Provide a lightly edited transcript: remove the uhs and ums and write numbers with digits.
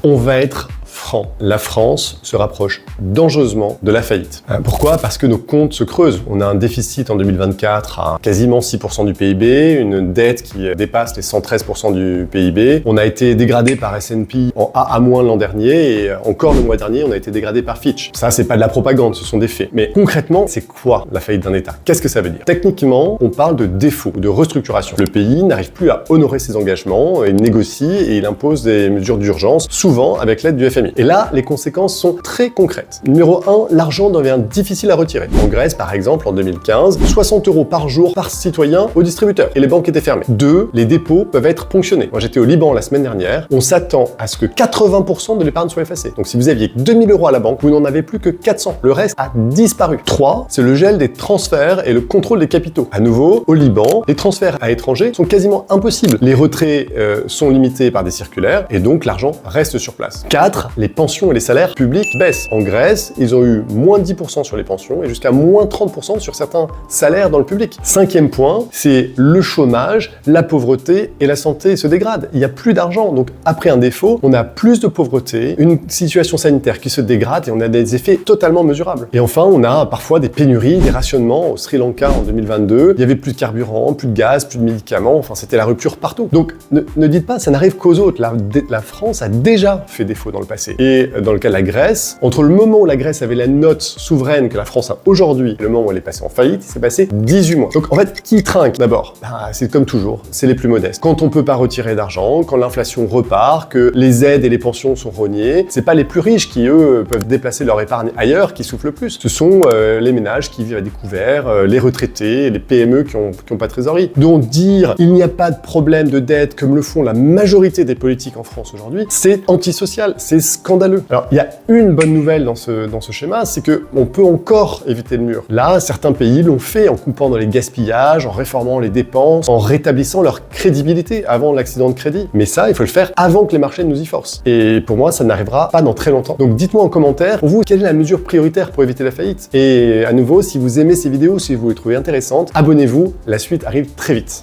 On va être franc. La France se rapproche dangereusement de la faillite. Pourquoi? Parce que nos comptes se creusent. On a un déficit en 2024 à quasiment 6% du PIB, une dette qui dépasse les 113% du PIB. On a été dégradé par S&P en AA- l'an dernier et encore le mois dernier, on a été dégradé par Fitch. Ça, c'est pas de la propagande, ce sont des faits. Mais concrètement, c'est quoi la faillite d'un État? Qu'est-ce que ça veut dire? Techniquement, on parle de défaut, de restructuration. Le pays n'arrive plus à honorer ses engagements, il négocie et il impose des mesures d'urgence, souvent avec l'aide du FMI. Et là, les conséquences sont très concrètes. Numéro 1, l'argent devient difficile à retirer. En Grèce, par exemple, en 2015, 60 € par jour par citoyen au distributeur. Et les banques étaient fermées. 2, les dépôts peuvent être ponctionnés. Moi, j'étais au Liban la semaine dernière. On s'attend à ce que 80% de l'épargne soit effacée. Donc, si vous aviez que 2000 € à la banque, vous n'en avez plus que 400. Le reste a disparu. 3, c'est le gel des transferts et le contrôle des capitaux. À nouveau, au Liban, les transferts à l'étranger sont quasiment impossibles. Les retraits sont limités par des circulaires et donc l'argent reste sur place. 4, les pensions et les salaires publics baissent. En Grèce, ils ont eu moins 10% sur les pensions et jusqu'à moins 30% sur certains salaires dans le public. 5e point, c'est le chômage, la pauvreté et la santé se dégradent. Il n'y a plus d'argent. Donc après un défaut, on a plus de pauvreté, une situation sanitaire qui se dégrade et on a des effets totalement mesurables. Et enfin, on a parfois des pénuries, des rationnements. Au Sri Lanka en 2022, il y avait plus de carburant, plus de gaz, plus de médicaments. Enfin, c'était la rupture partout. Donc ne dites pas, ça n'arrive qu'aux autres. La France a déjà fait défaut dans le passé. Et dans le cas de la Grèce, entre le moment où la Grèce avait la note souveraine que la France a aujourd'hui et le moment où elle est passée en faillite, il s'est passé 18 mois. Donc en fait, qui trinque d'abord? C'est comme toujours, c'est les plus modestes. Quand on peut pas retirer d'argent, quand l'inflation repart, que les aides et les pensions sont rognées, c'est pas les plus riches qui, eux, peuvent déplacer leur épargne ailleurs qui soufflent le plus. Ce sont les ménages qui vivent à découvert, les retraités, les PME qui ont pas de trésorerie. Donc dire il n'y a pas de problème de dette comme le font la majorité des politiques en France aujourd'hui, c'est antisocial, c'est scandaleux. Alors, il y a une bonne nouvelle dans ce schéma, c'est qu'on peut encore éviter le mur. Là, certains pays l'ont fait en coupant dans les gaspillages, en réformant les dépenses, en rétablissant leur crédibilité avant l'accident de crédit. Mais ça, il faut le faire avant que les marchés nous y forcent. Et pour moi, ça n'arrivera pas dans très longtemps. Donc dites-moi en commentaire, pour vous, quelle est la mesure prioritaire pour éviter la faillite? Et à nouveau, si vous aimez ces vidéos, si vous les trouvez intéressantes, abonnez-vous, la suite arrive très vite.